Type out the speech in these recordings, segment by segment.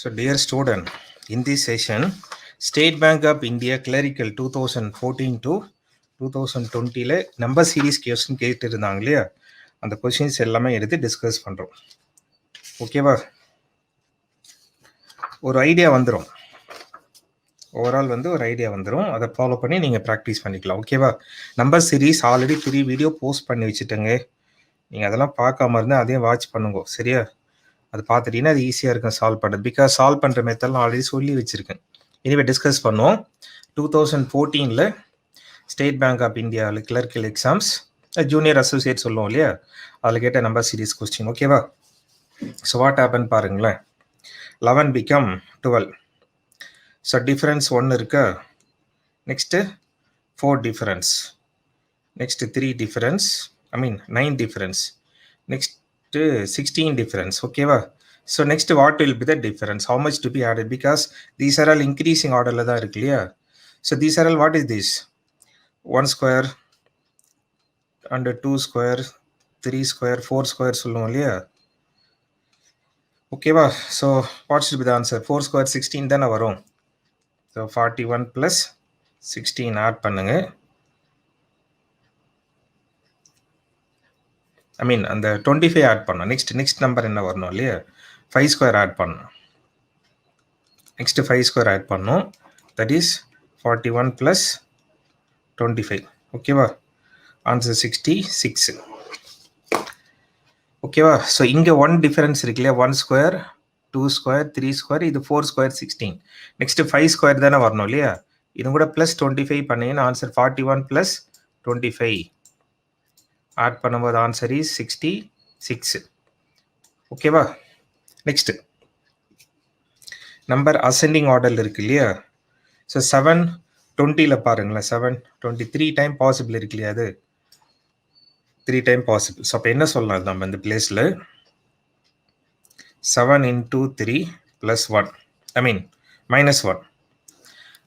So, dear student, in this session, State Bank of India Clerical 2014 to 2020 number series question கேட்டிருந்தாங்க இல்லையா, அந்த questions எல்லாமே எடுத்து discuss பண்ணுறோம். ஓகேவா? ஒரு ஐடியா வந்துடும், ஓவரால் ஒரு ஐடியா வந்துடும். அதை ஃபாலோ பண்ணி நீங்கள் ப்ராக்டிஸ் பண்ணிக்கலாம். ஓகேவா? Number series already 3 video post பண்ணி வச்சுட்டேங்க. நீங்கள் அதெல்லாம் பார்க்காம இருந்தால் அதையும் வாட்ச் பண்ணுங்க. சரியா? அது பார்த்துட்டீங்கன்னா அது ஈஸியாக இருக்கும் சால்வ் பண்ணுறது. பிகாஸ் சால்வ் பண்ணுற மெத்தட்லாம் ஆல்ரெடி சொல்லி வச்சுருக்கேன். இனிமேல் டிஸ்கஸ் பண்ணுவோம். 2014 ஸ்டேட் பேங்க் ஆஃப் இந்தியாவில் கிளர்க்கல் எக்ஸாம்ஸ் ஜூனியர் அசோசியேட் சொல்லுவோம் இல்லையா, அதில் கேட்ட நம்பர் சீரீஸ் கொஸ்டின். ஓகேவா? ஸோ வாட் ஹேப்பன் பாருங்களேன். 11 become 12. ஸோ டிஃப்ரென்ஸ் 1 இருக்கா, next 4 difference, next 3 difference, 9 difference, next 16 difference. Okay va? So next what will be the difference, how much to be added, because these are all increasing order la da irukku இல்லையா. So these are all, what is this, 1 square and 2 square, 3 square, 4 square சொல்லுவோம் இல்லையா. Okay va? So what should be the answer? 4 square 16 தானே வரும். So 41 plus 16 add பண்ணுங்க. அந்த 25 add பண்ணோம். Next number என்ன வரணும் இல்லையா, 5 ஸ்கொயர் ஆட் பண்ணோம். நெக்ஸ்ட் 5 ஸ்கொயர் ஆட் பண்ணோம். That is 41 + 25. ஓகேவா? ஆன்சர் 66. ஓகேவா? ஸோ இங்கே 1 டிஃபரன்ஸ் இருக்கு இல்லையா, 1 ஸ்கொயர், 2 ஸ்கொயர், 3 ஸ்கொயர், இது 4 ஸ்கொயர் 16. நெக்ஸ்ட் 5 ஸ்கொயர் தானே வரணும் இல்லையா, இது கூட ப்ளஸ் 25 பண்ணீங்கன்னா ஆன்சர் 41 + 25 ஆட் பண்ணும்போது ஆன்சர் இஸ் 66. ஓகேவா? நெக்ஸ்ட் நம்பர் அசெண்டிங் ஆர்டரில் இருக்கு இல்லையா. ஸோ 720 பாருங்களேன், 723 டைம் பாசிபிள் இருக்கு இல்லையா, அது 3 டைம் பாசிபிள். ஸோ அப்போ என்ன சொல்லலாம் நம்ம இந்த பிளேஸில், 7 × 3 + 1, -1.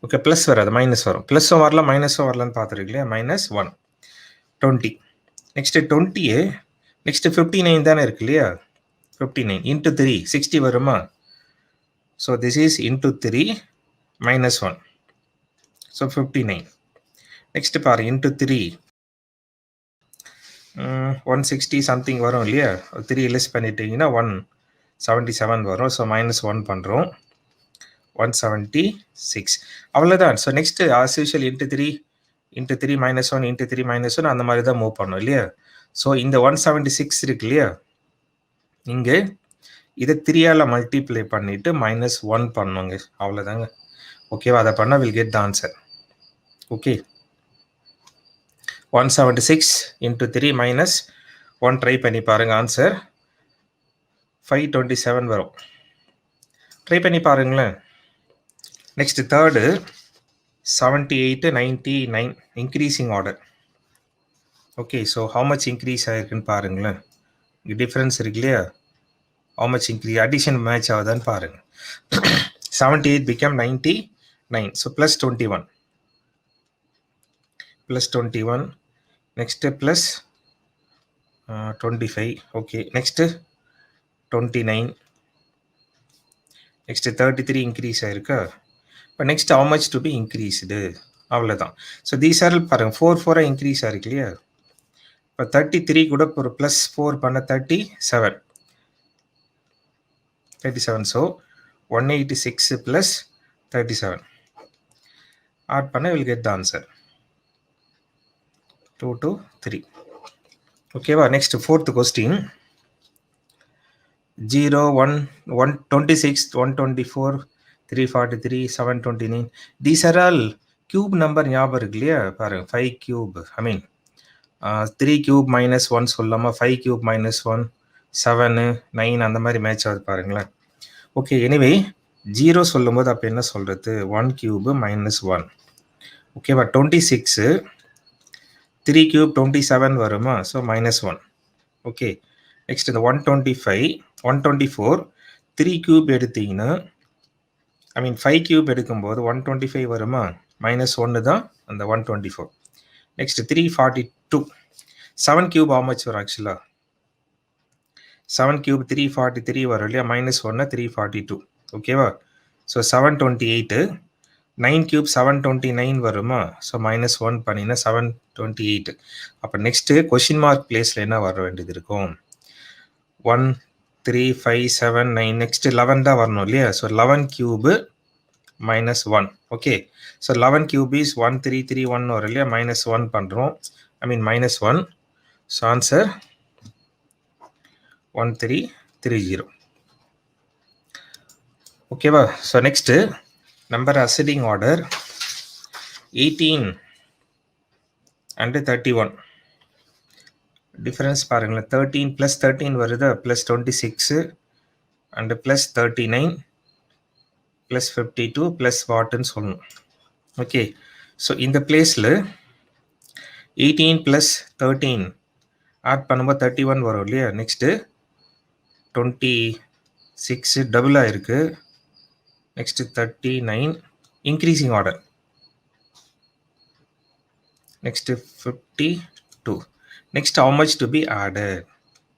ஓகே, ப்ளஸ் வராது, மைனஸ் வரும். ப்ளஸ்ஸும் வரலாம் மைனஸும் வரலான்னு பார்த்துருக்கு இல்லையா, -1 20. நெக்ஸ்ட் 20, நெக்ஸ்ட் 59 தானே இருக்கு இல்லையா, 59 × 3 60 வருமா. So this is × 3 -1. So 59. Next பாரு, × 3 160 சம்திங் வரும் இல்லையா, 3 லெஸ் பண்ணிட்டீங்கன்னா 177 வரும். ஸோ -1 பண்ணுறோம், 176. அவ்வளோதான். ஸோ நெக்ஸ்ட் ஆஸ் யூஷுவல் × 3 × 3 -1 × 3 -1 அந்த மாதிரி தான் மூவ் பண்ணோம் இல்லையா. ஸோ இந்த 176 இருக்கு இல்லையா, இங்கே இதை 3ஆல் மல்டிப்ளை பண்ணிவிட்டு -1 பண்ணுங்க, அவ்வளோதாங்க. ஓகேவா? அதை பண்ணால் will get the answer. Okay, 176 × 3 -1 try பண்ணி பாருங்கள், ஆன்சர் 527 வரும். ட்ரை பண்ணி பாருங்களேன். Next third 78 99 increasing order. Okay, so how much increase ஆகிருக்குன்னு பாருங்களேன். இங்கே டிஃப்ரென்ஸ் இருக்கு இல்லையா, how much increase, addition match ஆகுதான்னு பாருங்கள். 78 become 99. So plus 21, next plus 25. Okay, next 29, next 33 increase ஆகிருக்கா. இப்போ next how much to be increased, அவ்வளோதான். ஸோ தீஸ் ஆர் பாருங்கள், 4 இன்க்ரீஸ் ஆகிருக்கு இல்லையா. இப்போ 33 கூட ஒரு ப்ளஸ் 4 பண்ண 37. ஸோ 186 + 37 ஆட் பண்ண வில் கெட் த ஆன்சர் 223. ஓகேவா? Next fourth question 0 1 126 124 343 729. These are all cube number ஞாபகம் இருக்கு இல்லையா. பாருங்க, 5 கியூப் 3 கியூப் -1 சொல்லாமல் 5 கியூப் -1 7 9 அந்த மாதிரி மேட்ச் ஆகுது பாருங்களேன். ஓகே, எனிவே 0 சொல்லும்போது அப்போ என்ன சொல்கிறது, 1 கியூப் -1. ஓகேவா? 26 3 கியூப் 27 வருமா, ஸோ -1. ஓகே, நெக்ஸ்ட் இந்த 125 124 3 கியூப் எடுத்தீங்கன்னா 5 கியூப் எடுக்கும்போது 125 வருமா, -1 தான் அந்த 124. நெக்ஸ்ட் 342 7 கியூப் how much வரும் ஆக்சுவலாக, 7 கியூப் 343 வரும் இல்லையா, -1 342. ஓகேவா? ஸோ 728 9 கியூப் 729 வருமா? ஸோ -1 பண்ணினா 728. அப்போ நெக்ஸ்ட்டு கொஷின் மார்க் பிளேஸில் என்ன வர வேண்டியது இருக்கும்? 1 3 5 7 9 நெக்ஸ்ட் 11 தான் வரணும் இல்லையா? So 11 cube -1. Okay, so 11 cube is 1331 வரும் இல்லையா? -1 பண்ணுறோம், ஐ மீன் -1. So answer 1330. ஓகேவா? So next number ascending order 18 and 31. Difference பாருங்களேன், 13 + 13 வருது, +26 அண்டு +39 +52 ப்ளஸ் வாட்டுன்னு சொல்லணும். ஓகே, ஸோ இந்த பிளேஸில் 18 + 13 ஆட் பண்ணும்போது 31 வரும் இல்லையா? நெக்ஸ்ட்டு 26 டபுளாக இருக்குது, next 39 increasing order, next 52. Next how much to be added?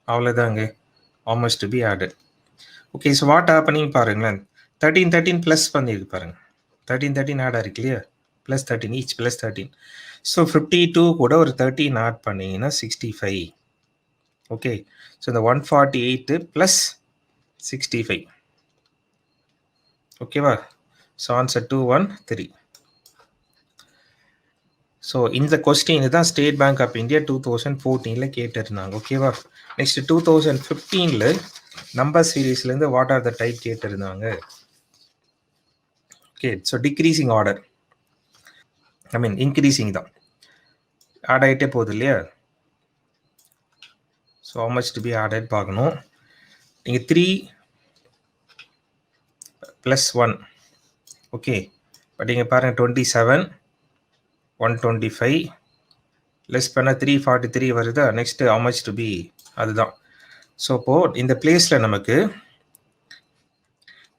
அவ்வளோதாங்க, how much to be added. Okay, so what happening பாருங்களேன், 13 13 ப்ளஸ் பண்ணியிருக்கு பாருங்கள், 13 13 ஆட் ஆகிருக்கு இல்லையா? +13 ஈச் +13. ஸோ 52 கூட ஒரு 13 ஆட் பண்ணிங்கன்னா 65. ஓகே, ஸோ இந்த 148 + 65. ஓகேவா? So answer 213. ஸோ இந்த கொஸ்டின் தான் ஸ்டேட் பேங்க் ஆஃப் இந்தியா 2014 கேட்டிருந்தாங்க. ஓகேவா? நெக்ஸ்ட் 2015 நம்பர் சீரீஸ்லேருந்து வாட் ஆர் த டைப் கேட்டிருந்தாங்க. Okay, so decreasing order, I mean increasing தான், ஆட் ஆகிட்டே போகுது இல்லையா? So how much to be added பார்க்கணும். நீங்கள் 3 + 1. ஓகே, பட் இங்கே பாருங்கள் 27 125 லெஸ் பண்ணால் 343 வருதா? Next how much to be, அதுதான். ஸோ இப்போது இந்த பிளேஸில் நமக்கு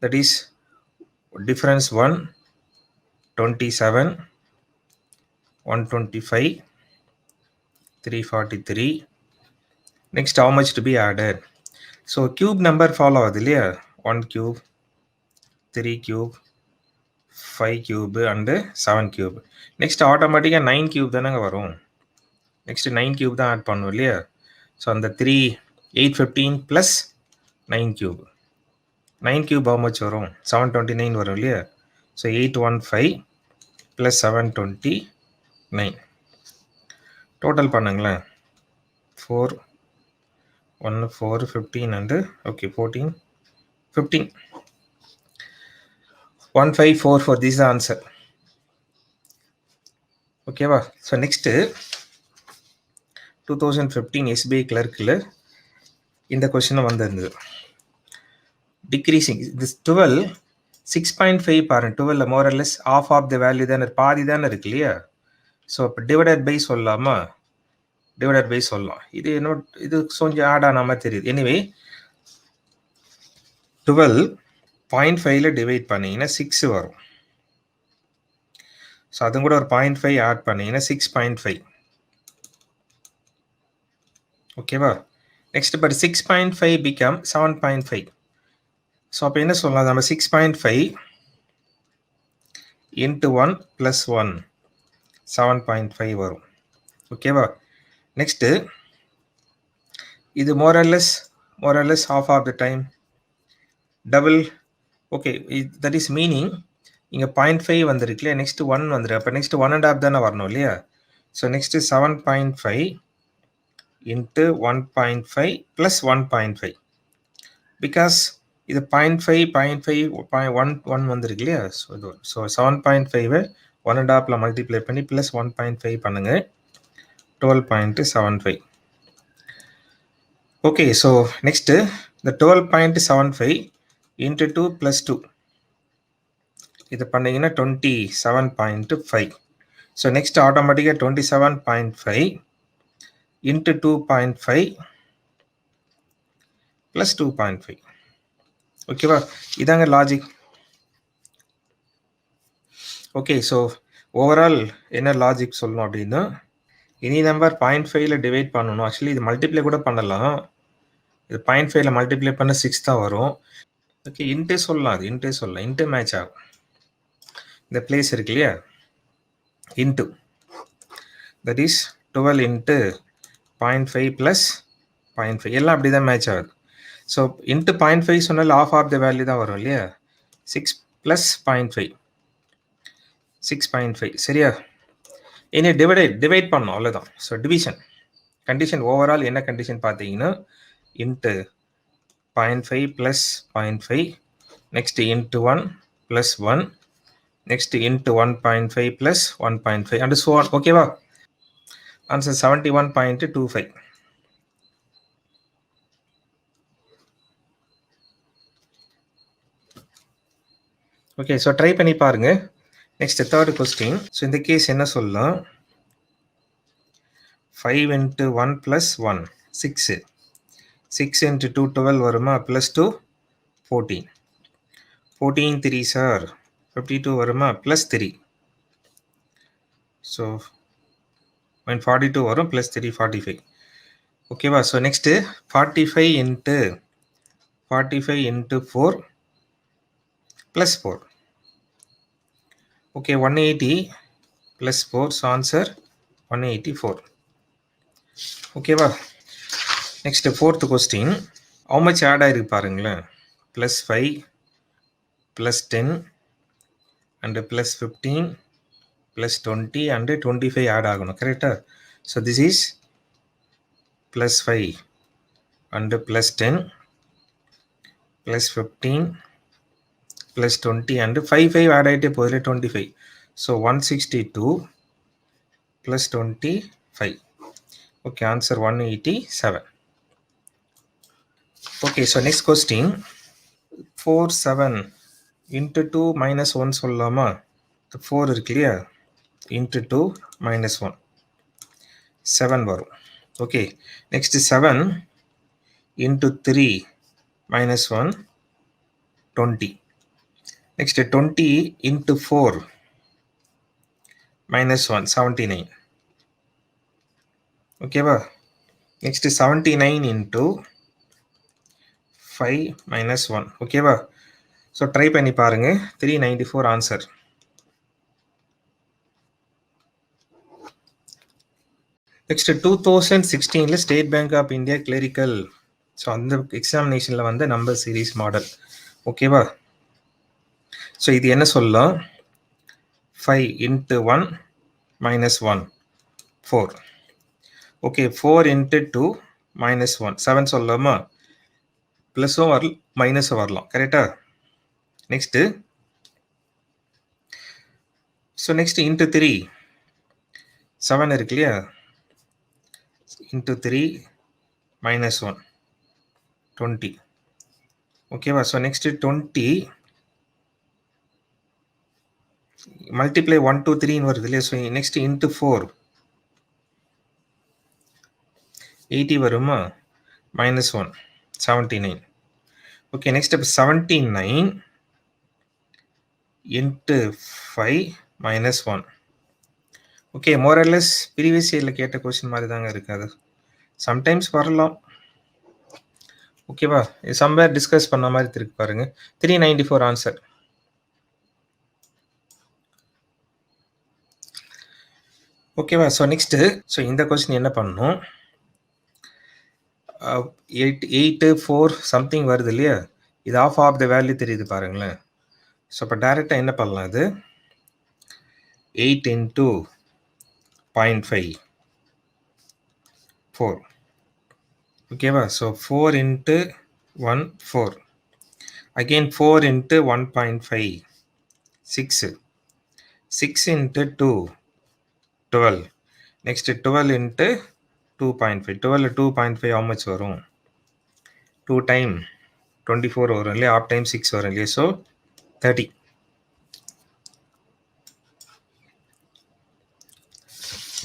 that is difference 1 27 125 343. Next how much to be added. So cube number follow ஆகுது இல்லையா? 1 cube 3 cube 5 cube and 7 cube. Next ஆட்டோமேட்டிக்காக 9 கியூப் தானேங்க வரும். நெக்ஸ்ட்டு 9 கியூப் தான் ஆட் பண்ணும் இல்லையா? ஸோ அந்த 815 + 9 கியூப், 9 கியூப் how much வரும்? 729 வரும் இல்லையா? ஸோ 815 + 729 டோட்டல் பண்ணுங்களேன். 4 1 4 15 and okay 14 15 1544. This is answer. ஓகேவா? ஸோ நெக்ஸ்ட்டு 2015 எஸ்பிஐ கிளர்க்கில் இந்த கொஸ்டின் வந்திருந்தது. டிக்ரீசிங் திஸ் 12 6.5 பாருங்க, 12 மோரலஸ் ஆஃப் ஆஃப் த வேல்யூ தானே, பாதி தானே இருக்கு இல்லையா? ஸோ இப்போ டிவைடட் பை சொல்லலாமா? டிவைடட் பை சொல்லலாம். இது என்ன, இது கொஞ்சம் ஆட் ஆன மாதிரி தெரியுது. எனிவே 12 0.5 டிவைட் பண்ணிங்கன்னா 6 வரும். ஸோ அதுவும் கூட ஒரு 0.5 ஆட் பண்ணிங்கன்னா 6.5. ஓகேவா? Next but 6.5 become 7.5. ஸோ அப்போ என்ன சொல்லலாம் நம்ம, 6.5 × 1 + 1 7.5 வரும். ஓகேவா? நெக்ஸ்ட்டு இது மோரலஸ் half of the time double. Okay, that is meaning இங்கே 0.5 வந்துருக்கு இல்லையா? நெக்ஸ்ட்டு 1 வந்துருக்கு, அப்போ நெக்ஸ்ட்டு 1.5 தானே வரணும் இல்லையா? ஸோ நெக்ஸ்ட்டு 7.5 × 1.5 + 1.5 பிகாஸ் இது 0.5 1 வந்துருக்கு இல்லையா? ஸோ இது ஸோ 7.5 1.5 மல்டிப்ளை பண்ணி ப்ளஸ் 1.5 பண்ணுங்க, 12.75. ஓகே, ஸோ நெக்ஸ்ட்டு இந்த 12.75 × 2 + 2 இது பண்ணிங்கன்னா 27.5. ஸோ நெக்ஸ்ட் ஆட்டோமேட்டிக்காக 27.5 × 2.5 + 2.5. ஓகேவா? இதாங்க லாஜிக். ஓகே, ஸோ ஓவரால் என்ன லாஜிக் சொல்லணும் அப்படின்னா, எனி நம்பர் 0.5 டிவைட் பண்ணணும். ஆக்சுவலி இது மல்டிப்ளை கூட பண்ணலாம். இது 0.5 மல்டிப்ளை பண்ண 6 தான் வரும். ஓகே, இன்ட்டே சொல்லலாம். அது இன்ட்டே சொல்லலாம். இன்ட்டு மேட்ச் ஆகும். இந்த பிளேஸ் இருக்கு இல்லையா, into that is 12 into 0.5 plus 0.5 எல்லாம் அப்படி தான் மேட்ச் ஆகுது. ஸோ இன்ட்டு 0.5 சொன்னால் ஆஃப் த வேல்யூ தான் வரும் இல்லையா, 6 ப்ளஸ் 0.5 6.5 சரியா. இனி டிவைட் பண்ணோம் அவ்வளோதான். ஸோ டிவிஷன் கண்டிஷன் ஓவரால் என்ன கண்டிஷன் பார்த்தீங்கன்னா, into 0.5 plus 0.5, next into 1 plus 1, next into 1.5 plus 1.5 and so on. ஓகேவா. ஆன்சர் 71.25. ஓகே, ஸோ ட்ரை பண்ணி பாருங்க. Next third question. ஸோ இந்த கேஸ் என்ன சொல்லலாம், 5 இன்ட்டு 1 ப்ளஸ் 1 6, 6 இன்ட்டு 2 12 வருமா, ப்ளஸ் 2 14, 14 3 சார் 52 வருமா, ப்ளஸ் 3. ஸோ 42 வரும், ப்ளஸ் 3 45. ஓகேவா. So next 45 into 4 plus 4. Okay, 180 plus 4, so answer 184. ஓகேவா. Next fourth question. How much add ஆகிருக்கு பாருங்களேன், plus 5 plus 10 and plus 15 plus 20 and 25 add ஆகணும் கரெக்டா. So this is plus 5 and plus 10 plus 15 plus 20 and 5 add ஆகிட்டே போதில் 25. So 162 plus 25. Okay, answer 187. Okay, so next question. 4 7 into 2 minus 1 சொல்லலாமா. 4 இருக்கு இல்லையா, into 2 minus 1 7 வரும். Okay, next 7 into 3 minus 1 20. Next 20 into 4 minus 1 79. ஓகேவா. Next 79 into 5 minus 1. ஓகேவா. So try பண்ணி பாருங்க. 394 answer. Next 2016 State Bank of India clerical, so அந்த எக்ஸாமினேஷனில் வந்து நம்பர் சீரீஸ் மாடல். ஓகேவா. ஸோ இது என்ன சொல்லலாம், 5 into 1 minus 1 4. Okay, 4 into 2 minus 1 7 சொல்லலாமா. ப்ளஸும் வரலாம் மைனஸும் வரலாம் கரெக்டா. நெக்ஸ்ட்டு ஸோ நெக்ஸ்ட் இன்ட்டு 3 7 இருக்கு இல்லையா, இன்ட்டு 3 மைனஸ் 1 20. ஓகேவா. ஸோ நெக்ஸ்ட்டு 20 மல்டிப்ளை 1 2 3 வருது இல்லையா. ஸோ நெக்ஸ்ட் இன்ட்டு 4 80 வருமா, மைனஸ் 1 79. ஓகே, நெக்ஸ்ட் இப்போ 79 இன்ட்டு 5 மைனஸ் 1. ஓகே, மோரலஸ் ப்ரீவியஸ் இயரில் கேட்ட கொஸ்டின் மாதிரி தாங்க இருக்காது, சம்டைம்ஸ் வரலாம். ஓகேவா. சம்வேர் டிஸ்கஸ் பண்ண மாதிரி இருக்கு பாருங்க. 394 ஆன்சர். ஓகேவா. ஸோ நெக்ஸ்ட்டு ஸோ இந்த கொஸ்டின் என்ன பண்ணணும், 8 4 சம்திங் வருது இல்லையா, இது ஆஃப் த வேல்யூ தெரியுது பாருங்களேன். ஸோ இப்போ டைரெக்டாக என்ன பண்ணலாம், இது 8 இன்ட்டு 0.5 4. ஓகேவா. So 4 into 1 4, again 4 into 1.5 6, 6 into 2 12, next 12 into 2.5 12 2.5 how much வரும், 2 டைம் 24 வரும் இல்லையா, ஆஃப் டைம் 6 வரும் இல்லையா. ஸோ 30.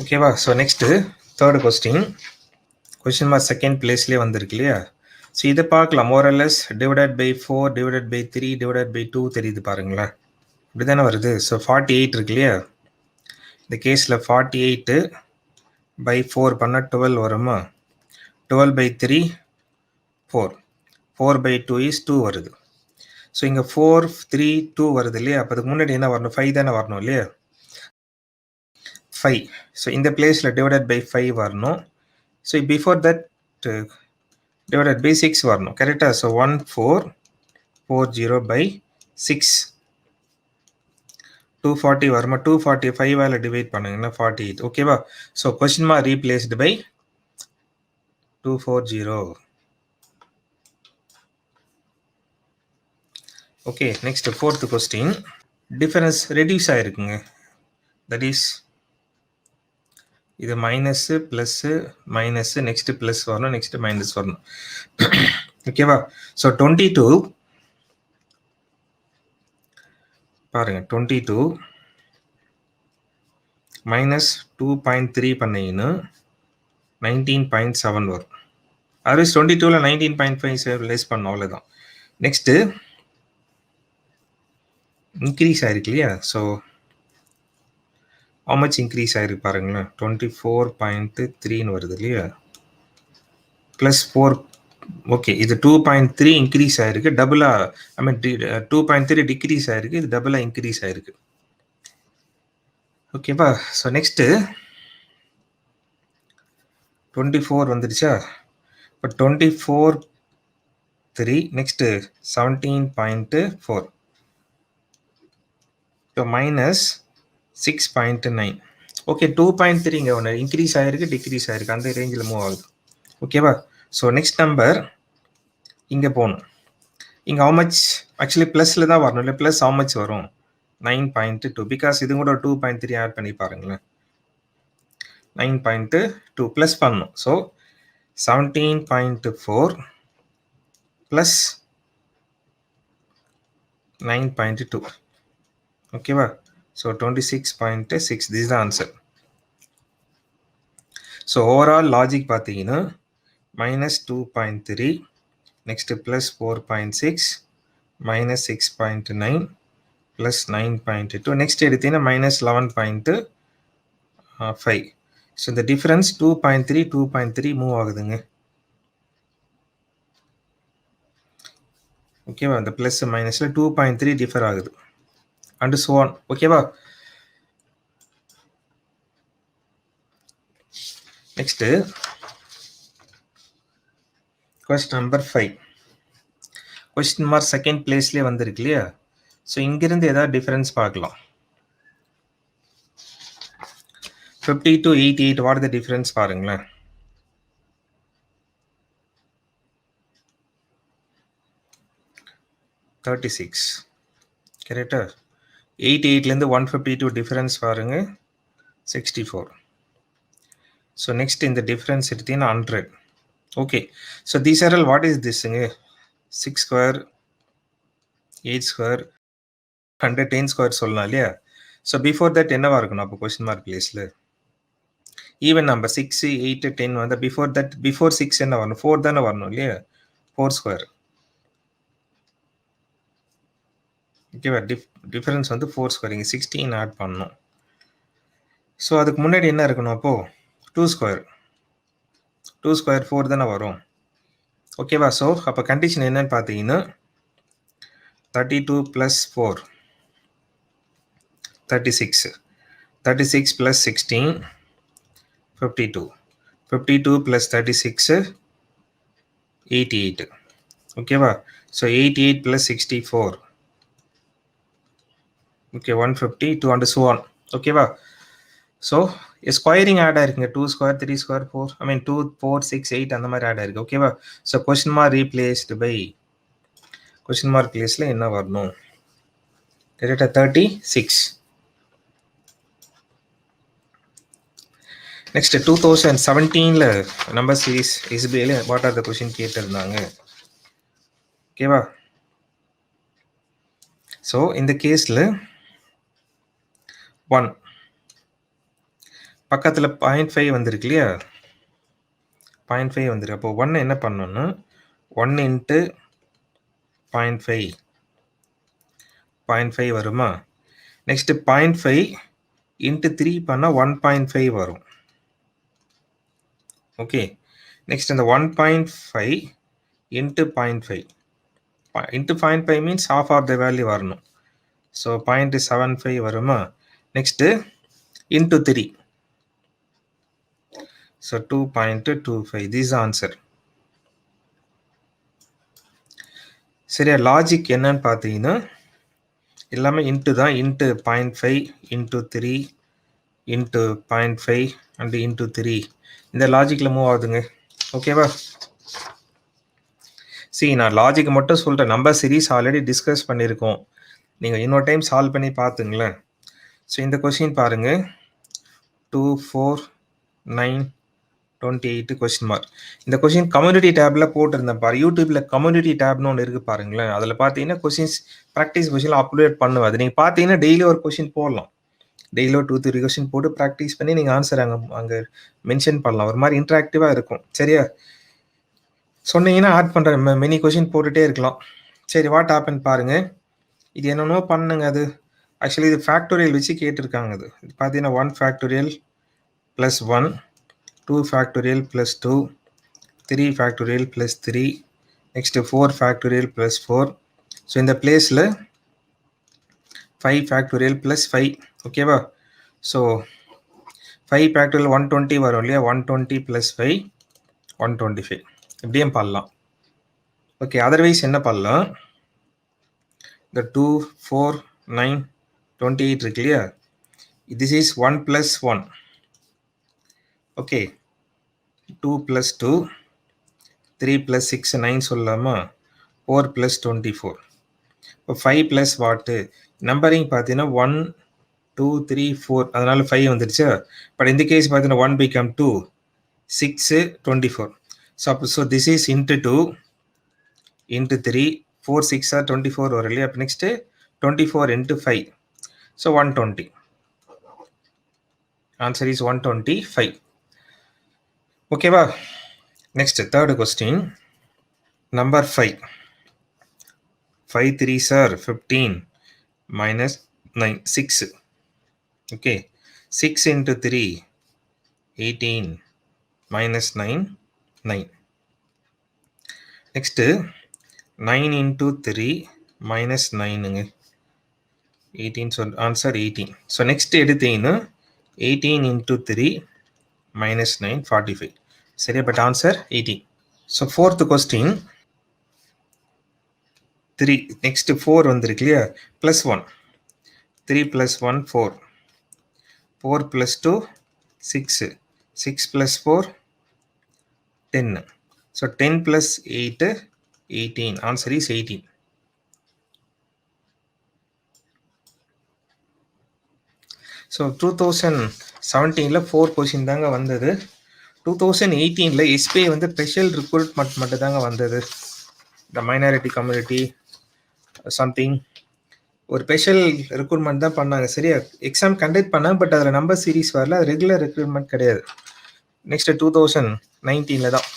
ஓகேவா. So next third question mark second பிளேஸ்லேயே வந்திருக்கு இல்லையா. ஸோ இதை பார்க்கலாம், மோரலஸ் divided by 4 divided by 3 divided by 2 தெரியுது பாருங்களேன், இப்படி தானே வருது. ஸோ 48 இருக்கு இல்லையா, இந்த கேஸில் 48 பை 4 பண்ணால் 12 வருமா, 12 பை 3 4, 4 பை 2 இஸ் 2 வருது. ஸோ இங்கே 4 3 2 வருது இல்லையா? அப்போ அதுக்கு முன்னாடி என்ன வரணும்? 5 தானே வரணும் இல்லையா? 5. ஸோ இந்த பிளேஸில் டிவைடட் பை 5 வரணும். So before that divided by 6 வரணும். கரெக்டாக? ஸோ 1440 பை 6 240 வருமா? 245 டிவைட் பண்ணுங்கன்னா 48. ஓகேவா? So question mark replaced by 240. Okay, next fourth question. Difference reduce ஆயிருக்குங்க. தட் இஸ் இது minus plus minus next plus வரணும், நெக்ஸ்ட்டு மைனஸ் வரணும். ஓகேவா? ஸோ 22 பாருங்க, 22 மைனஸ் 2.3 பண்ணீங்கன்னா 19.7 வரும். அதர்வைஸ் 22ல 19.5 லெஸ் பண்ணோம், அவ்வளோதான். நெக்ஸ்ட்டு இன்க்ரீஸ் ஆயிருக்கு இல்லையா? ஸோ how much இன்க்ரீஸ் ஆயிருக்கு பாருங்களேன். 24.3 வருது இல்லையா? ப்ளஸ் 4. ஓகே, இது 2.3 இன்க்ரீஸ் ஆயிருக்கு. டபுளாக ஐ மீன் 2.3 டிக்ரீஸ் ஆயிருக்கு. இது டபுளாக இன்க்ரீஸ் ஆயிருக்கு. ஓகேவா? ஸோ நெக்ஸ்ட்டு 24 வந்துடுச்சா? இப்போ 24.3 நெக்ஸ்ட்டு 17.4 இப்போ மைனஸ் 6.9. ஓகே, 2.3 இங்கே ஒன்று இன்க்ரீஸ் ஆகிருக்கு, டிக்ரீஸ் ஆகிருக்கு, அந்த ரேஞ்சில் மூவ் ஆகுது. ஓகேவா? ஸோ நெக்ஸ்ட் நம்பர் இங்கே போகணும். இங்கே ஹவு மச் ஆக்சுவலி ப்ளஸில் தான் வரணும் இல்லை? ப்ளஸ் ஹவு மச் வரும்? 9.2. பிகாஸ் இது கூட 2.3 ஆட் பண்ணி பாருங்களேன். 9.2 ப்ளஸ் பண்ணணும். So 17.4 plus 9.2. ஓகேவா? So 26.6. this is the answer. So overall logic பார்த்தீங்கன்னா minus 2.3 next plus 4.6 minus 6.9 plus 9.2 next எடுத்தீங்கன்னா மைனஸ் 11.5. ஸோ இந்த டிஃப்ரென்ஸ் 2.3 மூவ் ஆகுதுங்க. ஓகேவா? இந்த ப்ளஸ் மைனஸில் 2.3 டிஃபர் ஆகுது. And so on. ஓகேவா? Next question number 5. Question mark second பிளேஸ்லேயே வந்திருக்கு இல்லையா? ஸோ இங்கிருந்து ஏதாவது டிஃபரன்ஸ் பார்க்கலாம். 50 to 88 வாட் த டிஃபரன்ஸ் பாருங்களேன். $36. கரெக்டா? 88லேருந்து 152 டிஃபரன்ஸ் பாருங்க, 64. ஸோ நெக்ஸ்ட் இந்த டிஃபரன்ஸ் எடுத்தீங்கன்னா 100. Okay, so these are all what is திஸ்ங்க? 6 ஸ்கொயர், 8 ஸ்கொயர், 110 ஸ்கொயர் சொல்லலாம் இல்லையா? ஸோ பிஃபோர் தட் என்னவா இருக்கணும் அப்போ கொஸ்டின் மார்க் பிளேஸில்? ஈவன் நம்பர் 6, 8, 10 வந்து பிஃபோர் தட், பிஃபோர் 6 என்ன வரணும்? 4 தானே வரணும் இல்லையா? 4 ஸ்கொயர். ஓகேவா? டிஃபரன்ஸ் வந்து 4 ஸ்கொயர். இங்கே 16 ஆட் பண்ணணும். ஸோ அதுக்கு முன்னாடி என்ன இருக்கணும் அப்போது? 2 ஸ்கொயர். 2 ஸ்கொயர் 4 தானே வரும். ஓகேவா? ஸோ அப்போ கண்டிஷன் என்னன்னு பார்த்தீங்கன்னா 32 + 4 36. 36 + 16 52. 52 + 36 88. ஓகேவா? So 88 + 64. Okay, 152 and so on. ஓகேவா? ஸோ ஸ்கொயரிங் ஆட் ஆயிருக்குங்க. 2 ஸ்கொயர், 3 ஸ்கொயர், 4 ஐ மீன் 2, 4, 6, 8 அந்த மாதிரி ஆட் ஆயிருக்கு. ஓகேவா? So question mark replaced by question mark பிளேஸில் என்ன வரணும்? கரெக்டாக 36. நெக்ஸ்ட் 2017ல் நம்பர் சீரீஸ் எஸ்பிஐல வாட் ஆர் த கொஸ்டின் கேட்டிருந்தாங்க. ஓகேவா? ஸோ இந்த கேஸில் 1 பக்கத்தில் 0.5 வந்திருக்கு இல்லையா? 0.5 வந்துருக்கு. அப்போ 1 என்ன பண்ணணும்னா 1 × 0.5 0.5 வருமா? நெக்ஸ்ட்டு 0.5 × 3 பண்ணால் 1.5 வரும். ஓகே, நெக்ஸ்ட் இந்த 1.5 × 0.5 into 0.5 means half of the value வரணும். So 0.75 வருமா? Next into 3. So 2.25. This is the answer. சரியா? லாஜிக் என்னன்னு பார்த்தீங்கன்னா எல்லாமே இன்ட்டு தான். Into 0.5 into 3 into 0.5 and into 3 இந்த லாஜிக்கில் மூவ் ஆகுதுங்க. ஓகேவா? நான் லாஜிக் மட்டும் சொல்கிறேன். நம்பர் சீரிஸ் ஆல்ரெடி டிஸ்கஸ் பண்ணியிருக்கோம். நீங்கள் இன்னொரு டைம் சால்வ் பண்ணி பார்த்துங்களேன். ஸோ இந்த கொஸ்டின் பாருங்கள். 2, 4, 9, 28 கொஸ்டின் மார்க். இந்த கொஸ்டின் கம்யூனிட்டி டேப்பில் போட்டிருந்தேன் பாரு. யூடியூப்பில் கம்யூனிட்டி டேப்னு ஒன்று இருக்குது பாருங்களேன். அதில் பார்த்தீங்கன்னா கொஸ்டின்ஸ் ப்ராக்டிஸ் கொஸ்டின் அப்லோட் பண்ணுவேன். அது நீங்கள் பார்த்தீங்கன்னா டெய்லி ஒரு கொஸ்டின் போடலாம். டெய்லி ஒரு 2-3 கொஸ்டின் போட்டு ப்ராக்டிஸ் பண்ணி நீங்கள் ஆன்சர் அங்கே மென்ஷன் பண்ணலாம். ஒரு மாதிரி இன்ட்ராக்டிவாக இருக்கும். சரியா? சொன்னீங்கன்னா ஆட் பண்ணுறேன். மெனி கொஸ்டின் போட்டுகிட்டே இருக்கலாம். சரி, வாட் ஹேப்பன் பாருங்கள். இது என்னென்னோ பண்ணுங்க. அது ஆக்சுவலி இது ஃபேக்டோரியல் வச்சு கேட்டிருக்காங்க. இது பார்த்தீங்கன்னா 1 factorial plus 1, 2 factorial plus 2, 3 factorial plus 3, next 4 factorial plus 4. So இந்த பிளேஸில் 5 ஃபேக்டோரியல் ப்ளஸ் 5. ஓகேவா? ஸோ 5 ஃபேக்டோரியல் 120 வரும் இல்லையா? 120 ப்ளஸ் 5 125 இப்படியும் பண்ணலாம். ஓகே, அதர்வைஸ் என்ன பண்ணலாம்? இந்த 2, 4, 9, 28 இருக்கு இல்லையா? This is 1 + 1. ஓகே, 2 + 2, 3 + 6 9 சொல்லலாமா? 4 + 24. இப்போ 5 + வாட்டு நம்பரிங் பார்த்தீங்கன்னா 1, 2, 3, 4 அதனால 5 வந்துடுச்சு. பட் இந்த கேஸ் பார்த்தீங்கன்னா 1 become 2, 6, 24. So this is into 2 into 3, 4, 6 are 24 வரும் இல்லையா? அப்போ next 24 into 5. So 120. Answer is 125. ஓகேவா? Next third question number 5. 5 3s are 15 minus 9 6. Okay, 6 into 3 18 minus 9 9. Next 9 into 3 minus 9 18. So answer 18. So next எடுத்தீங்கன்னா 18 into 3 minus 9 45. சரியா? but answer 18. So fourth question 3. next 4 வந்திருக்கு இல்லையா? plus 1. 3 plus 1 4. 4 plus 2 6. 6 plus 4 10. So 10 plus 8 18. Answer is 18. So 2017 4 question தாங்க வந்தது. 2018 SBI வந்து special recruitment மட்டும் தாங்க வந்தது. இந்த மைனாரிட்டி கம்யூனிட்டி சம்திங் ஒரு ஸ்பெஷல் ரெக்ரூட்மெண்ட் தான் பண்ணாங்க. சரியா? எக்ஸாம் கண்டக்ட் பண்ணாங்க. பட் அதில் நம்பர் சீரிஸ் வரல. அது ரெகுலர் ரெக்ரூட்மெண்ட் கிடையாது. நெக்ஸ்ட் 2019 தான்.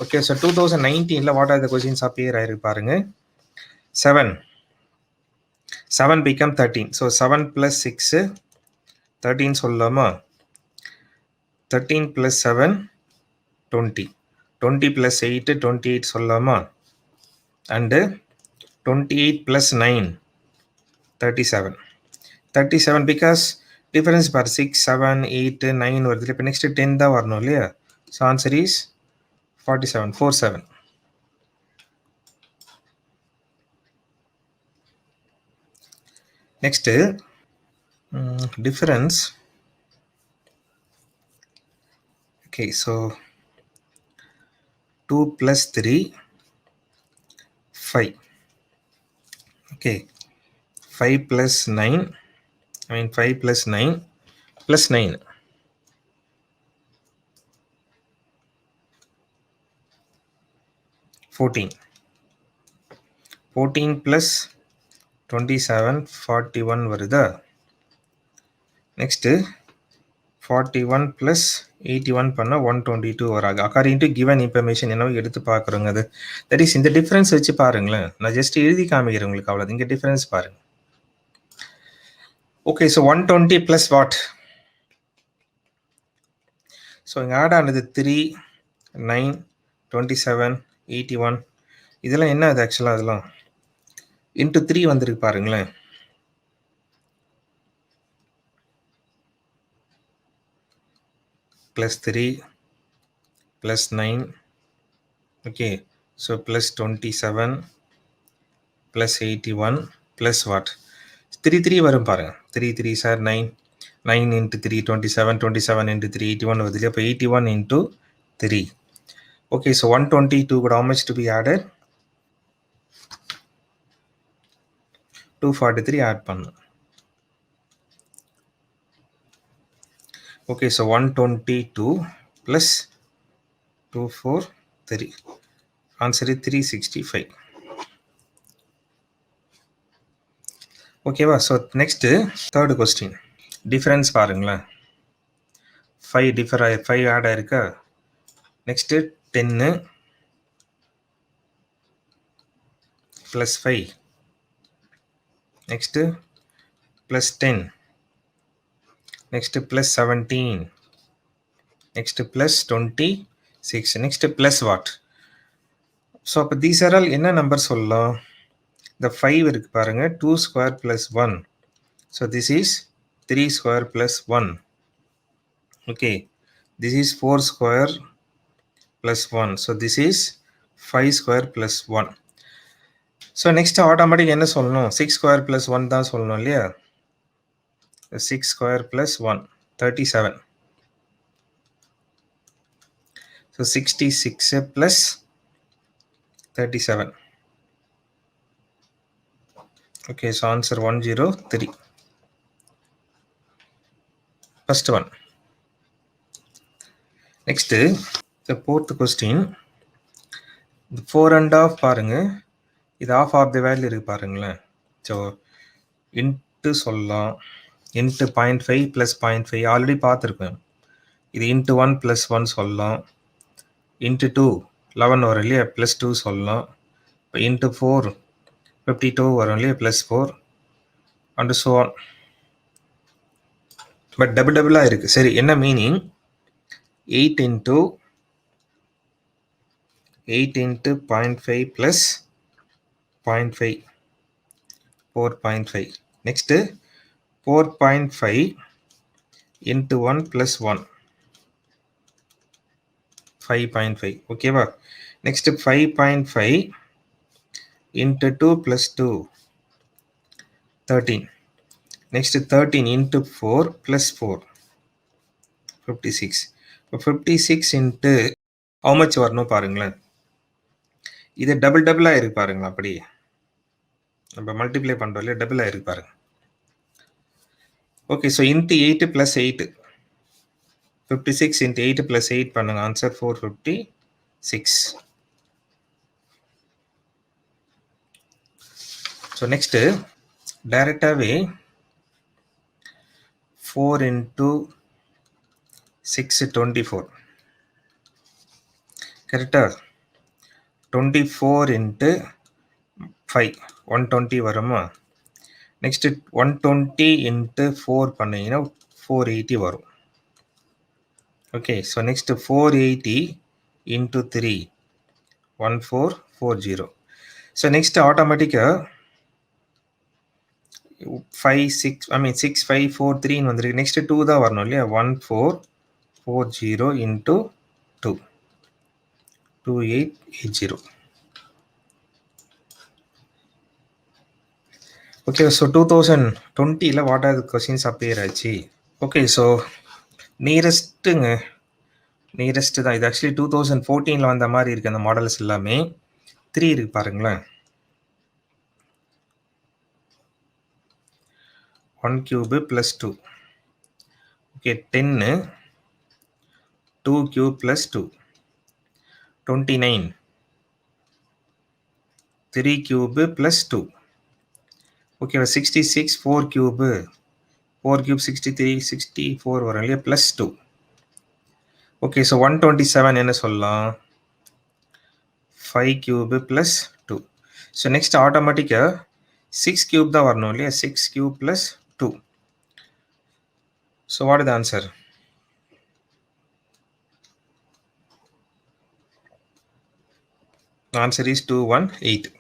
Okay, so 2019 what are the questions appear ஆயிருக்கு பாருங்க. 7 become 13. ஸோ 7 plus 6 13 சொல்லலாமா? 13 plus 7 20. 20 plus 8 28 சொல்லலாமா? And 28 plus 9 37. 37 பிகாஸ் டிஃபரன்ஸ் பார் 6 7 8 9 வருது. இப்போ நெக்ஸ்ட் 10 தான் வரணும் இல்லையா? So answer is 47 47. Next difference. Okay, so 2 plus 3 5. Okay, 5 plus 9 5 plus 9 plus 9 14. 14 plus 27 41 வருதா? நெக்ஸ்ட்டு 41 plus 81 பண்ண 122 வராது. அக்கார்டிங் டு கிவன் இன்ஃபர்மேஷன் என்னவோ எடுத்து பார்க்குறோங்க. அது தட் இஸ் இந்த டிஃப்ரென்ஸ் வச்சு பாருங்களேன். நான் ஜஸ்ட் எழுதி காமிக்கிறேன் உங்களுக்கு, அவ்வளோ. இங்கே டிஃப்ரென்ஸ் பாருங்க. Okay, so 120 plus what? So இங்கே ஆட் ஆனது 3 9 27 81. இதெல்லாம் என்ன அது ஆக்சுவலா அதெல்லாம்? இன்டு 3 வந்திருக்கு பாருங்களேன். +3 +9 ஓகே. So +27 +81 plus what? 3 வரும் பாருங்க. 3 சார் 9 9 into 3 27 27 into 3 81 வருது இல்லையா? அப்போ 81 into 3. Okay, so 122 could how much to be added? 243 add பண்ணு. Okay, so 122 plus 243. Answer is 365. Okay, so next third question. Difference பாருங்களேன். 5 add ஆயிருக்கா? Next 10 plus 5. Next plus 10. Next plus 17. Next plus 26. Next plus what? So அப்போ these are all என்ன number சொல்லலாம்? The 5 இருக்கு பாருங்க. 2 square plus 1. So this is 3 square plus 1. Okay. This is 4 square plus 1. So this is 5 square plus 1. So next automatic என்ன சொல்லணும்? 6 square plus 1 தான் சொல்லணும் இல்லையா? 6 square plus 1. 37. So 66 plus 37. Okay, so answer 103. First one. Next, the fourth question. 4.5 பாருங்க. இது half of the value இருக்கு பாருங்களேன். So into சொல்லலாம். இன்ட்டு 0.5 ப்ளஸ் 0.5 ஆல்ரெடி பார்த்துருக்கேன். இது இன்ட்டு 1 ப்ளஸ் 1 சொல்லலாம். இன்ட்டு 2 11 வரும் இல்லையா? ப்ளஸ் 2 சொல்லலாம். இப்போ இன்ட்டு 4 52 வரும் இல்லையா? Plus 4 and so on. But டபுளாக இருக்குது. சரி, என்ன meaning? 8 into 0.5 plus 0.5 4.5. Next 4.5 into 1 plus 1 5.5. Okay va? Next 5.5 into 2 plus 2 13. Next 13 into 4 plus 4 56. 56 into how much வரணும் பாருங்களேன். இது டபுளாக இருக்கு பாருங்களா? அப்படி நம்ம மல்டிப்ளை பண்ணுறோம் இல்லையா? டபுளாக இருக்கு பாருங்க. Okay, so into 8 plus 8 56 into 8 plus 8 பண்ணுங்க. ஆன்சர் 456. ஸோ நெக்ஸ்ட்டு டைரெக்டாகவே 4 into 6 24. கரெக்டாக 24 into 5 120 வருமா? நெக்ஸ்ட்டு 120 into 4 பண்ணிங்கன்னா 480 வரும். Okay, so next 480 into 3 1440. So next ஆட்டோமேட்டிக்காக 6 5 4 3 வந்துருக்கு. நெக்ஸ்ட்டு 2 தான் வரணும் இல்லையா? 1440 into 2 2880. Okay, so 2020 what are the questions appear ஆச்சு? ஓகே, ஸோ நியரஸ்ட்டு தான். இது ஆக்சுவலி 2014 வந்த மாதிரி இருக்குது. அந்த மாடல்ஸ் எல்லாமே 3 இருக்கு பாருங்களேன். 1 cube plus 2. Okay, 10 2 cube plus 2 29 3 cube plus 2. Okay, 66 4 cube 63 64 வரும் இல்லையா? ப்ளஸ் 2. ஓகே, ஸோ 127 என்ன சொல்லலாம்? 5 cube plus 2. ஸோ நெக்ஸ்ட் ஆட்டோமேட்டிக்காக 6 cube தான் வரணும் இல்லையா? 6 cube plus 2. So what is the answer? Answer is 218.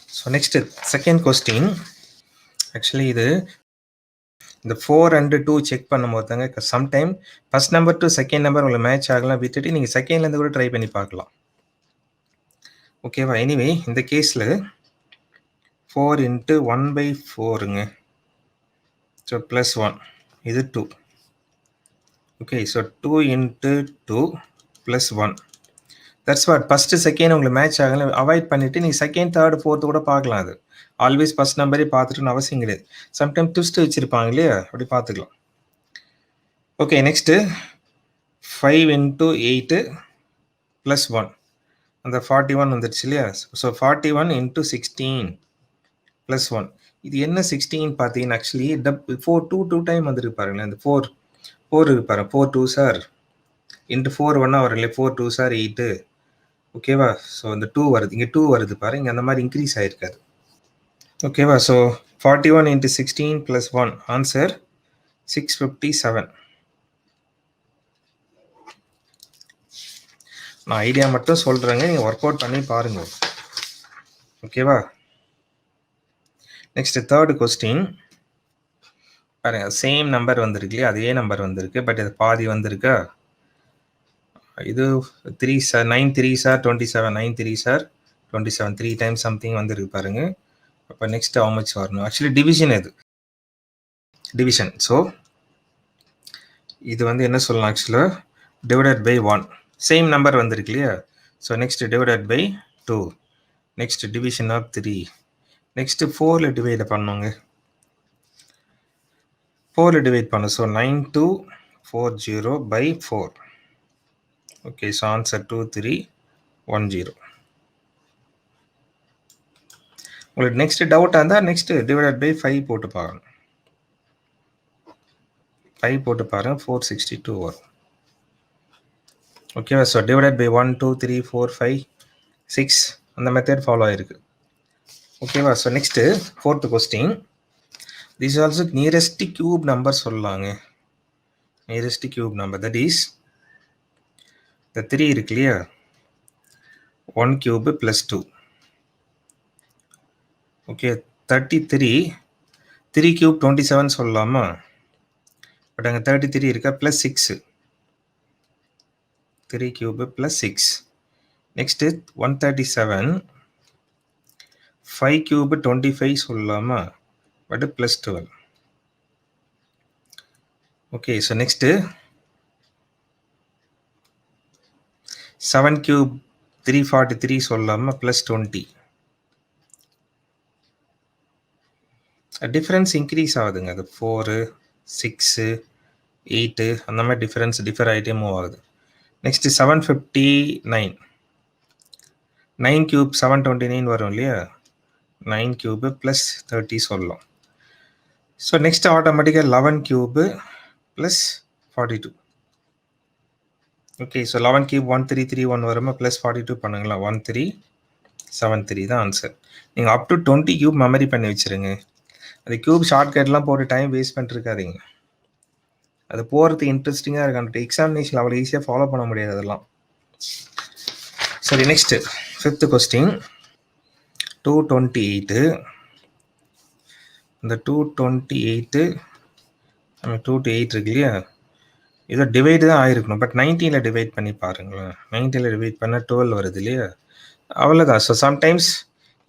So next, second question. Actually, இந்த 4 and 2 check பண்ணும்போது தாங்க sometime first number to second number உங்களுக்கு மேட்ச் ஆகலாம் விட்டுட்டு நீங்கள் செகண்ட்லேருந்து கூட ட்ரை பண்ணி பார்க்கலாம். ஓகேவா? எனிவே இந்த கேஸில் 4 into 1/4ங்க. ஸோ ப்ளஸ் 1 இது 2. Okay, so 2 into 2 plus 1. That's what. First second உங்களுக்கு மேட்ச் ஆகலாம் அவாய்ட் பண்ணிவிட்டு நீங்கள் செகண்ட் தேர்டு ஃபோர்த்து கூட பார்க்கலாம். அது ஆல்வேஸ் ஃபஸ்ட் நம்பரே பார்த்துட்டுன்னு அவசியம் கிடையாது. சம்டைம் ட்விஸ்ட் வச்சுருப்பாங்க இல்லையா, அப்படி பார்த்துக்கலாம். Okay, next 5 into 8 plus 1. அந்த 41 வந்துடுச்சு இல்லையா? So 41 into 16 plus 1. இது என்ன 16 பார்த்தீங்கன்னா ஆக்சுவலி 4 டைம் வந்துருக்கு பாருங்களேன். இந்த 4 இருக்கு பாருங்க. 4 2 சார் இன்ட்டு 4 1 வரும் இல்லையா? 4 2 சார் 8. ஓகேவா? ஸோ இந்த 2 வருது, இங்கே 2 வருது பாருங்க. இங்கே அந்த மாதிரி இன்க்ரீஸ் ஆகிருக்காது. ஓகேவா? So 41 into 16 plus 1 answer 657. நான் ஐடியா மட்டும் சொல்கிறேங்க, நீங்கள் ஒர்க் அவுட் பண்ணி பாருங்க. ஓகேவா? நெக்ஸ்ட் தேர்டு கொஸ்டின் பாருங்க. சேம் நம்பர் வந்திருக்கு இல்லையா? அதே நம்பர் வந்திருக்கு, பட் இது பாதி வந்திருக்கா? இது 3 sir 9 3 sir 27 9 3 sir 27 3 times something வந்திருக்கு பாருங்க. அப்போ நெக்ஸ்ட் ஹவு மச் வரணும்? ஆக்சுவலி டிவிஷன் இது டிவிஷன். ஸோ இது வந்து என்ன சொல்லலாம் ஆக்சுவலாக டிவைடட் பை 1. சேம் நம்பர் வந்திருக்கு இல்லையா? So next divided by 2. Next division of 3. Next 4ல் டிவைட் பண்ணுங்க. 4ல் டிவைட் பண்ணு. So 9240 by 4. Okay, so answer 2310. உங்களுக்கு நெக்ஸ்ட் டவுட்டாக இருந்தால் நெக்ஸ்ட் டிவைடட் பை 5 போட்டு பாருங்க. 5 போட்டு பாருங்க, 462 வரும். ஓகேவா? ஸோ டிவைடட் பை 1 2 3 4 5 6 அந்த மெத்தட் ஃபாலோ ஆயிருக்கு. ஓகேவா? So next fourth question. This also nearest cube number சொல்லலாங்க. Nearest cube number that is இந்த 3 இருக்கு இல்லையா? 1 கியூப் ப்ளஸ் 2. ஓகே, 33 3 கியூப் 27 சொல்லலாமா? பட் அங்கே 33 இருக்கா? Plus 6 3 cube plus 6. Next 137 5 cube 25 சொல்லலாமா? But plus 12. Okay, so next 7 cube 343 சொல்லலாமா? ப்ளஸ் 20. டிஃப்ரென்ஸ் இன்க்ரீஸ் ஆகுதுங்க. அது 4 6 8 அந்த மாதிரி டிஃபர் ஆகிட்டே மூவ் ஆகுது. நெக்ஸ்ட்டு 759 9 கியூப் 729 வரும் இல்லையா? 9 கியூபு ப்ளஸ் 30 சொல்லலாம். ஸோ நெக்ஸ்ட் ஆட்டோமேட்டிக்காக 11 cube plus 42. Okay, so 11 cube 1331 வருமா? ப்ளஸ் 42 பண்ணுங்களா? 1373 தான் ஆன்சர். நீங்கள் அப் டு 20 கியூப் மெமரி பண்ணி வச்சுருங்க. அது கியூப் ஷார்ட்கட்லாம் போட்டு டைம் வேஸ்ட் பண்ணிருக்காதீங்க. அது போகிறதுக்கு இன்ட்ரெஸ்டிங்காக இருக்கான்ட்டு எக்ஸாமினேஷன் அவ்வளோ ஈஸியாக ஃபாலோ பண்ண முடியாது அதெல்லாம். சரி, நெக்ஸ்ட்டு ஃபிஃப்த்து கொஸ்டின். 228 இந்த 228 2 to 8 இருக்கு இல்லையா? ஏதோ டிவைடு தான் ஆகிருக்கணும், பட் 19ல் டிவைட் பண்ணி பாருங்களேன். 19ல் டிவைட் பண்ணால் 12 வருது இல்லையா? அவ்வளோதான். ஸோ சம்டைம்ஸ்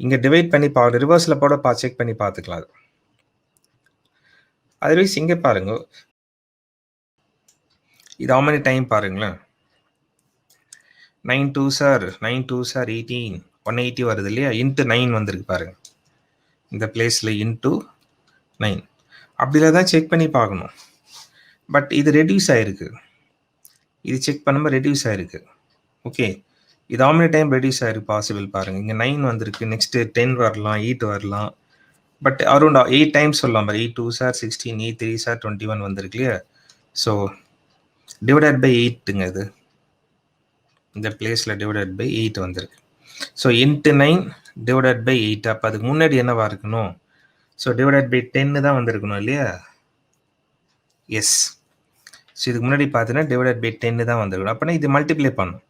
இங்கே டிவைட் பண்ணி ரிவர்ஸில் போட செக் பண்ணி பார்த்துக்கலாம். அது அதர்வைஸ் இங்கே பாருங்க, இது how many டைம் பாருங்களேன். 9 2 சார் 18 180 வருது இல்லையா? இன்ட்டு 9 வந்திருக்கு பாருங்க. இந்த பிளேஸில் இன்ட்டு 9 அப்படிலாம் தான் செக் பண்ணி பார்க்கணும். பட் இது ரெடியூஸ் ஆகிருக்கு. இது செக் பண்ணும்போது ரெடியூஸ் ஆகிருக்கு. ஓகே, இது how many டைம் ரெடியூஸ் ஆகிருக்கு பாசிபிள் பாருங்கள். இங்கே 9 வந்திருக்கு, நெக்ஸ்ட்டு 10 வரலாம், 8 வரலாம், பட் அரௌண்ட் 8 டைம்ஸ் சொல்லலாம் பாரு. 8 2 சார் 16 8 3 சார் 21 வந்திருக்கு இல்லையா? ஸோ டிவைடட் பை 8ங்க. இது இந்த பிளேஸில் டிவைடட் பை 8 வந்திருக்கு. So into 9 divided by 8. அப்போ அதுக்கு முன்னாடி என்னவா இருக்கணும்? ஸோ டிவைடட் பை 10 தான் வந்திருக்கணும் இல்லையா? எஸ். ஸோ இதுக்கு முன்னாடி பார்த்தீங்கன்னா டிவைடட் பை 10 தான் வந்திருக்கணும். அப்போனா இது மல்டிப்ளை பண்ணணும்.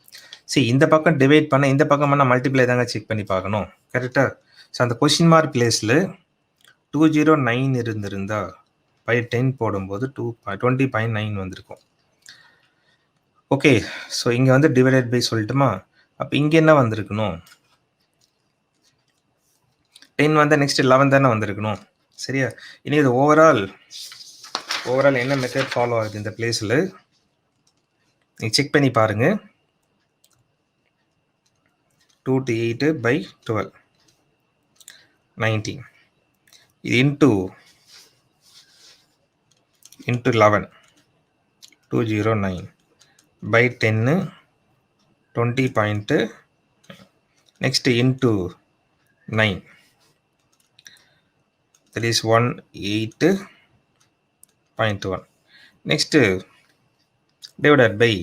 சரி, இந்த பக்கம் டிவைட் பண்ண இந்த பக்கம் பண்ணால் மல்டிப்ளை தாங்க செக் பண்ணி பார்க்கணும். கரெக்டாக? ஸோ அந்த கொஷின் மார்க் பிளேஸில் 209 இருந்திருந்தா பை 10 போடும்போது 20.9 வந்திருக்கும். ஓகே, ஸோ இங்கே வந்து டிவைடட் பை சொல்லட்டுமா? அப்போ இங்கே என்ன வந்திருக்கணும்? 10 வந்தால் நெக்ஸ்ட் 11 தானே வந்திருக்கணும். சரியா? இனி இது ஓவரால் என்ன மெத்தட் ஃபாலோ ஆகுது இந்த பிளேஸில் நீங்கள் செக் பண்ணி பாருங்கள். 2 to 8 by 12 19 இது into 11 209 by 10 20 point next into 9 that is 18.1 next divided by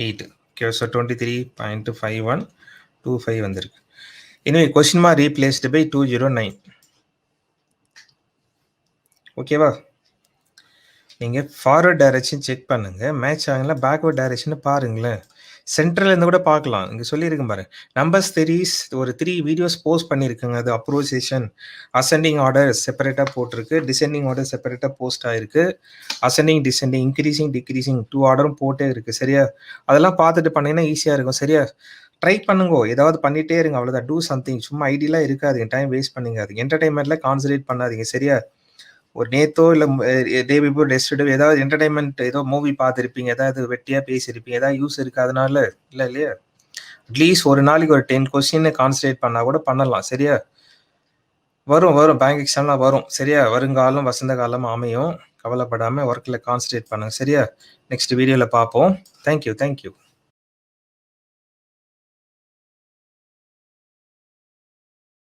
8. Okay, so 23.5125 வந்திருக்கு. எனவே question mark replaced by 209. ஓகேவா? நீங்கள் ஃபார்வர்ட் டைரக்ஷன் செக் பண்ணுங்கள், மேட்ச் ஆகல. பேக்வர்ட் டைரக்ஷன் பாருங்களேன். சென்ட்ரல் இருந்து கூட பார்க்கலாம். இங்கே சொல்லியிருக்கேன் பாருங்க. நம்பர்ஸ் தெரீஸ் ஒரு 3 வீடியோஸ் போஸ்ட் பண்ணியிருக்குங்க. அது அப்ரோசியேஷன் அசெண்டிங் ஆர்டர் செப்பரேட்டாக போட்டிருக்கு, டிசெண்டிங் ஆர்டர் செப்பரேட்டாக போஸ்ட் ஆகிருக்கு, அசெண்டிங் டிசெண்டிங் இன்க்ரீசிங் டிக்ரீசிங் 2 ஆர்டரும் போட்டே இருக்குது. சரியா? அதெல்லாம் பார்த்துட்டு பண்ணிங்கன்னா ஈஸியாக இருக்கும். சரியா? ட்ரை பண்ணுங்க, ஏதாவது பண்ணிகிட்டே இருங்க, அவ்வளோதான். Do something. சும்மா ஐடியெலாம் இருக்காதுங்க, டைம் வேஸ்ட் பண்ணிக்காதீங்க, என்டர்டைன்மெண்ட்டில் கான்சன்ட்ரேட் பண்ணாதீங்க. சரியா? ஒரு நேத்தோ இல்லை டே பிஃபோர் டெஸ்டோ ஏதாவது என்டர்டைன்மெண்ட் ஏதோ மூவி பார்த்துருப்பீங்க, ஏதாவது வெட்டியாக பேசியிருப்பீங்க, ஏதாவது யூஸ் இருக்குது, அதனால இல்லை இல்லையா? அட்லீஸ்ட் ஒரு நாளைக்கு ஒரு 10 கொஸ்டின் கான்சன்ட்ரேட் பண்ணால் கூட பண்ணலாம். சரியா? வரும் பேங்க் எக்ஸாம்லாம் வரும். சரியா? வருங்காலம் வசந்த காலம் அமையும். கவலைப்படாமல் ஒர்க்கில் கான்சன்ட்ரேட் பண்ணுங்க. சரியா? நெக்ஸ்ட் வீடியோவில் பார்ப்போம். தேங்க்யூ.